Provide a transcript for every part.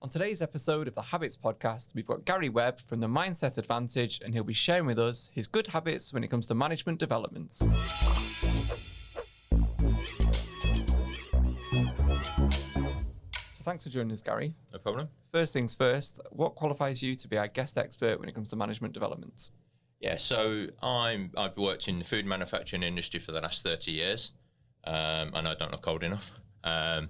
On today's episode of the Habitz podcast, we've got Gary Webb from the Mindset Advantage, and he'll be sharing with us his good habits when it comes to management development. So thanks for joining us, Gary. No problem. First things first, what qualifies you to be our guest expert when it comes to management development? Yeah, so I've worked in the food manufacturing industry for the last 30 years. I know I don't look old enough. And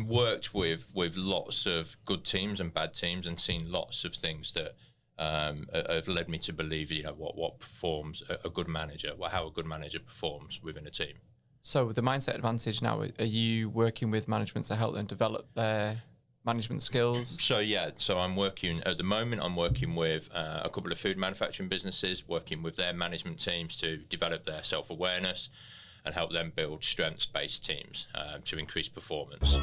worked with lots of good teams and bad teams, and seen lots of things that have led me to believe, what performs a good manager, how a good manager performs within a team. So with the Mindset Advantage now, are you working with management to help them develop their management skills? So I'm working at the moment. I'm working with a couple of food manufacturing businesses, working with their management teams to develop their self-awareness and help them build strengths-based teams to increase performance.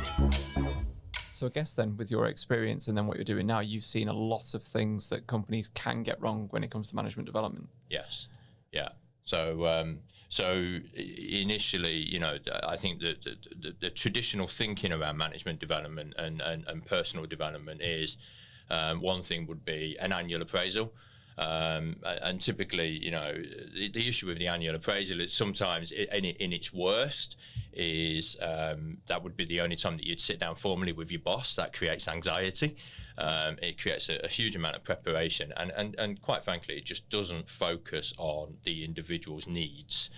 So I guess then, with your experience and then what you're doing now, you've seen a lot of things that companies can get wrong when it comes to management development. Yes, yeah. So initially, I think that the traditional thinking around management development and personal development is one thing would be an annual appraisal. And typically, the issue with the annual appraisal is sometimes in its worst is that would be the only time that you'd sit down formally with your boss. That creates anxiety. It creates a huge amount of preparation. And quite frankly, it just doesn't focus on the individual's needs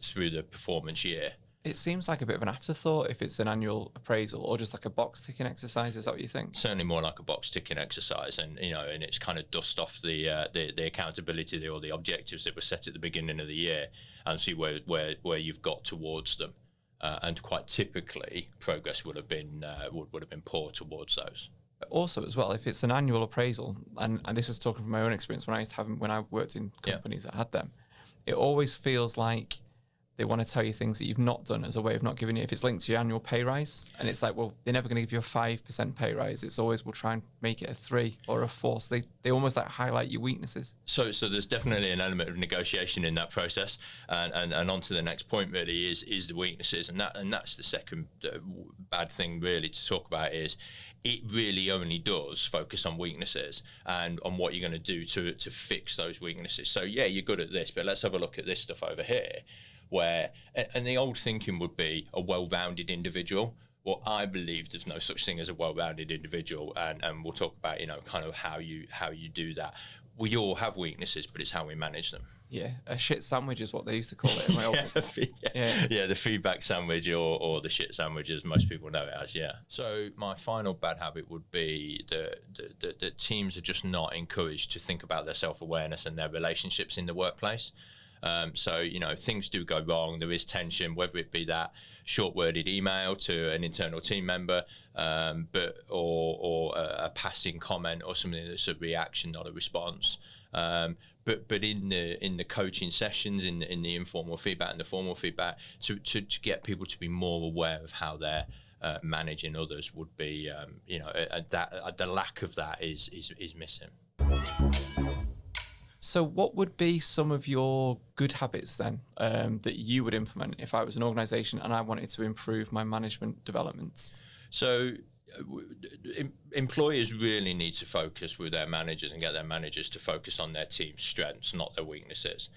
through the performance year. It seems like a bit of an afterthought if it's an annual appraisal, or just like a box ticking exercise. Is that what you think? Certainly more like a box ticking exercise, and and it's kind of dust off the accountability or the objectives that were set at the beginning of the year, and see where you've got towards them. And quite typically, progress would have been poor towards those. Also, as well, if it's an annual appraisal, and this is talking from my own experience when I worked in companies that had them, it always feels like they want to tell you things that you've not done as a way of not giving you. If it's linked to your annual pay rise, and it's like, well, they're never going to give you a 5% pay rise. It's always, we'll try and make it a 3 or a 4. So they almost like highlight your weaknesses. So there's definitely an element of negotiation in that process. And on to the next point really is the weaknesses. And that's the second bad thing really to talk about, is it really only does focus on weaknesses and on what you're going to do to fix those weaknesses. So yeah, you're good at this, but let's have a look at this stuff over here. And the old thinking would be a well-rounded individual. Well, I believe there's no such thing as a well-rounded individual, and we'll talk about kind of how you do that. We all have weaknesses, but it's how we manage them. Yeah, a shit sandwich is what they used to call it in my old days. Yeah, the feedback sandwich or the shit sandwich, as most people know it as. Yeah. So my final bad habit would be that teams are just not encouraged to think about their self-awareness and their relationships in the workplace. So things do go wrong. There is tension, whether it be that short-worded email to an internal team member, or a passing comment or something that's a reaction, not a response. But in the coaching sessions, in the informal feedback and the formal feedback, to get people to be more aware of how they're managing others would be, the lack of that is missing. So what would be some of your good habits then that you would implement if I was an organization and I wanted to improve my management development? So employers really need to focus with their managers and get their managers to focus on their team's strengths, not their weaknesses.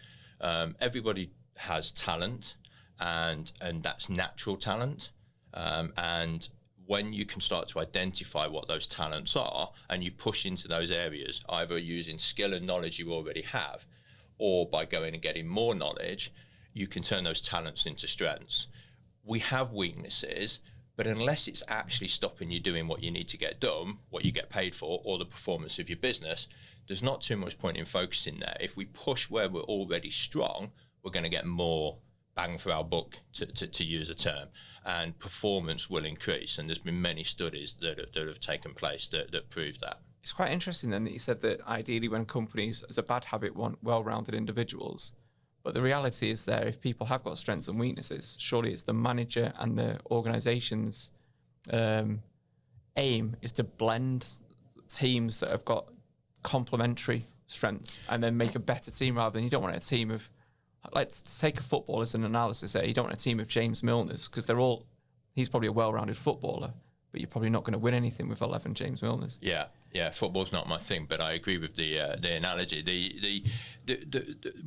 Everybody has talent, and that's natural talent. And when you can start to identify what those talents are and you push into those areas, either using skill and knowledge you already have, or by going and getting more knowledge, you can turn those talents into strengths. We have weaknesses, but unless it's actually stopping you doing what you need to get done, what you get paid for, or the performance of your business, there's not too much point in focusing there. If we push where we're already strong, we're going to get more bang for our buck, to use a term, and performance will increase. And there's been many studies that have taken place that prove that. It's quite interesting then that you said that ideally when companies, as a bad habit, want well-rounded individuals. But the reality is there, if people have got strengths and weaknesses, surely it's the manager and the organization's aim is to blend teams that have got complementary strengths and then make a better team, rather than, you don't want a team of, let's take a football as an analysis there. You don't want a team of James Milners, because he's probably a well-rounded footballer, but you're probably not going to win anything with 11 James Milners. Yeah, football's not my thing, but I agree with the analogy. The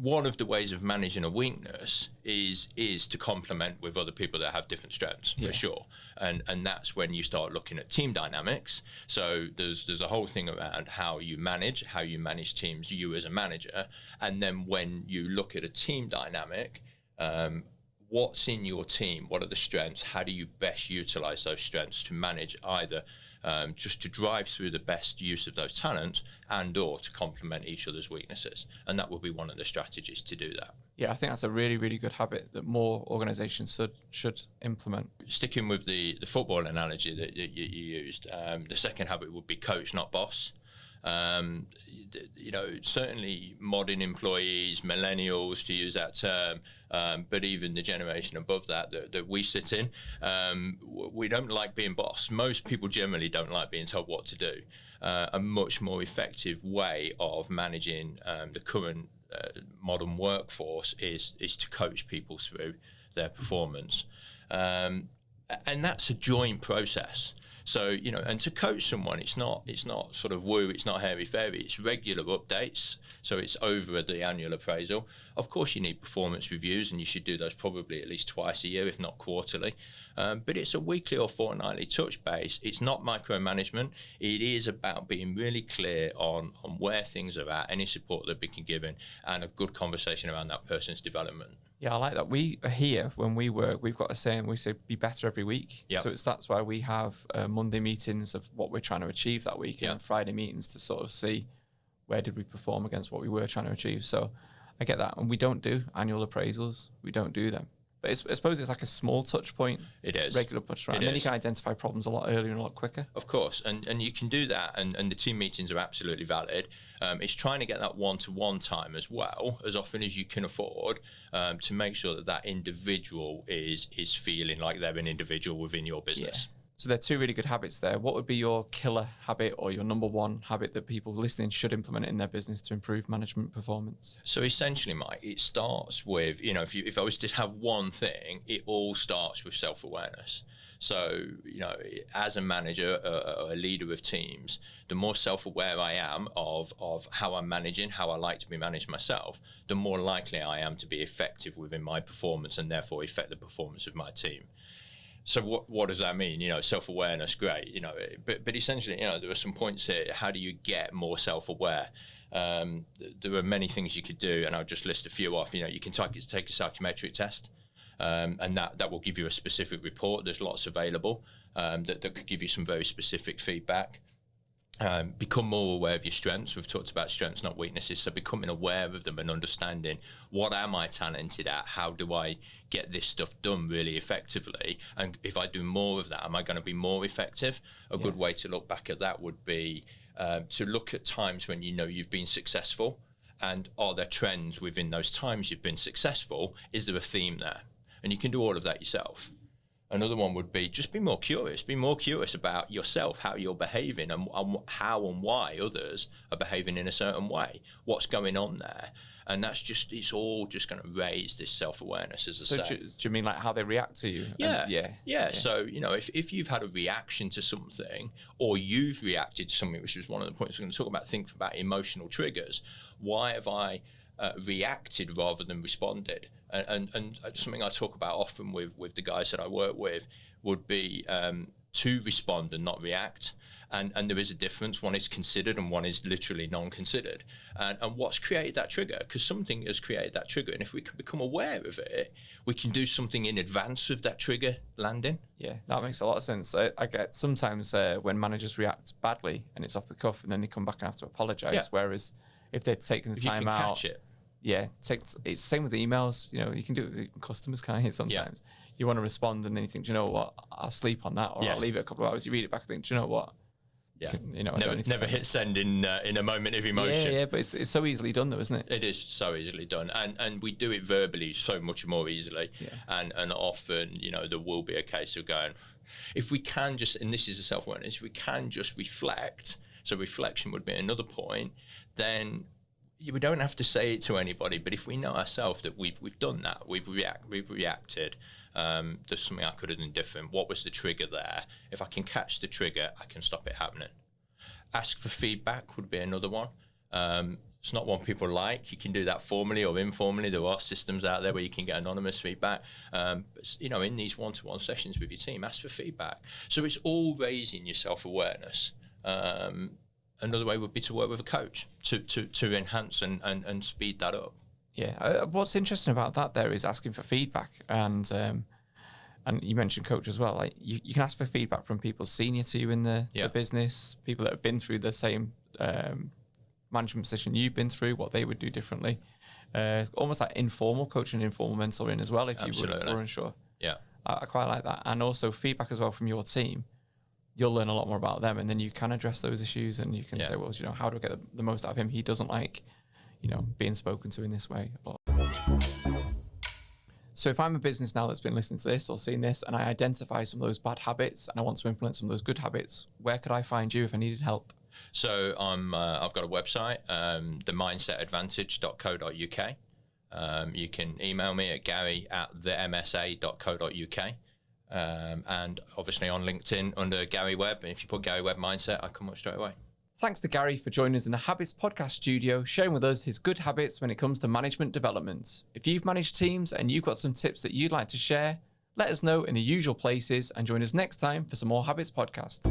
one of the ways of managing a weakness is to complement with other people that have different strengths, for sure. And that's when you start looking at team dynamics. So there's a whole thing around how you manage teams, you as a manager, and then when you look at a team dynamic, what's in your team? What are the strengths? How do you best utilize those strengths to manage either just to drive through the best use of those talents and or to complement each other's weaknesses? And that would be one of the strategies to do that. Yeah, I think that's a really, really good habit that more organizations should implement. Sticking with the football analogy that you used, the second habit would be coach, not boss. Certainly modern employees, millennials, to use that term, but even the generation above that we sit in, we don't like being boss. Most people generally don't like being told what to do. A much more effective way of managing the current modern workforce is to coach people through their performance. And that's a joint process. So, and to coach someone, it's not sort of woo, it's not hairy-fairy, it's regular updates. So it's over the annual appraisal. Of course, you need performance reviews, and you should do those probably at least twice a year, if not quarterly. But it's a weekly or fortnightly touch base. It's not micromanagement. It is about being really clear on where things are at, any support that we can give in, and a good conversation around that person's development. Yeah, I like that. We are here when we work. We've got a saying. We say be better every week. Yep. So that's why we have Monday meetings of what we're trying to achieve that week, and Friday meetings to sort of see where did we perform against what we were trying to achieve. So I get that. And we don't do annual appraisals. We don't do them. But I suppose it's like a small touch point. It is. Regular touch point. And then you can identify problems a lot earlier and a lot quicker. Of course. And you can do that. And the team meetings are absolutely valid. It's trying to get that one-to-one time as well, as often as you can afford, to make sure that individual is feeling like they're an individual within your business. Yeah. So there are two really good habits there. What would be your killer habit or your number one habit that people listening should implement in their business to improve management performance? So essentially, Mike, it starts with, if I was to have one thing, it all starts with self-awareness. So, as a manager, a leader of teams, the more self-aware I am of how I'm managing, how I like to be managed myself, the more likely I am to be effective within my performance and therefore affect the performance of my team. So what does that mean? Self-awareness, great. But essentially, there are some points here. How do you get more self-aware? There are many things you could do, and I'll just list a few off. You can take a psychometric test, and that will give you a specific report. There's lots available that could give you some very specific feedback. Become more aware of your strengths. We've talked about strengths, not weaknesses. So becoming aware of them and understanding, what am I talented at? How do I get this stuff done really effectively? And if I do more of that, am I going to be more effective? A good way to look back at that would be to look at times when you've been successful, and are there trends within those times you've been successful? Is there a theme there? And you can do all of that yourself. Another one would be just be more curious. Be more curious about yourself, how you're behaving, and how and why others are behaving in a certain way. What's going on there? And it's all just going to raise this self-awareness, as I say. Do you mean like how they react to you? Yeah. So, if you've had a reaction to something, or you've reacted to something, which is one of the points we're going to talk about, think about emotional triggers. Why have I reacted rather than responded? And something I talk about often with the guys that I work with would be to respond and not react. And there is a difference. One is considered and one is literally non-considered. And what's created that trigger? Because something has created that trigger. And if we can become aware of it, we can do something in advance of that trigger landing. Yeah, that makes a lot of sense. I get sometimes when managers react badly and it's off the cuff and then they come back and have to apologize. Whereas if they'd taken the time out. Catch it. Yeah, it's same with the emails. You can do it with customers, can't you? Sometimes you want to respond, and then you think, do you know what? I'll sleep on that, or I'll leave it a couple of hours. You read it back and think, do you know what? Yeah, never hit send in a moment of emotion. Yeah, but it's so easily done, though, isn't it? It is so easily done, and we do it verbally so much more easily. Yeah. And often, there will be a case of going, if we can just, and this is a self-awareness, if we can just reflect. So reflection would be another point. Then we don't have to say it to anybody, but if we know ourselves that we've done that, we've reacted, There's something I could have done different. What was the trigger there? If I can catch the trigger, I can stop it happening. Ask for feedback would be another one. It's not one people like. You can do that formally or informally. There are systems out there where you can get anonymous feedback. But, in these one-to-one sessions with your team, ask for feedback. So it's all raising your self-awareness. Another way would be to work with a coach to enhance and speed that up. Yeah. What's interesting about that there is asking for feedback, and you mentioned coach as well. Like you can ask for feedback from people senior to you in the business, people that have been through the same management position you've been through, what they would do differently. Almost like informal coaching, informal mentoring as well, if you were unsure. Yeah. I quite like that. And also feedback as well from your team. You'll learn a lot more about them, and then you can address those issues, and you can say, well, how do I get the most out of him? He doesn't like, being spoken to in this way. So if I'm a business now that's been listening to this or seen this, and I identify some of those bad habits and I want to implement some of those good habits, where could I find you if I needed help? So I've got a website, themindsetadvantage.co.uk. You can email me at gary@themsa.co.uk. And obviously on LinkedIn under Gary Webb. And if you put Gary Webb Mindset, I come up straight away. Thanks to Gary for joining us in the Habitz podcast studio, sharing with us his good habits when it comes to management development. If you've managed teams and you've got some tips that you'd like to share, let us know in the usual places and join us next time for some more Habitz podcast.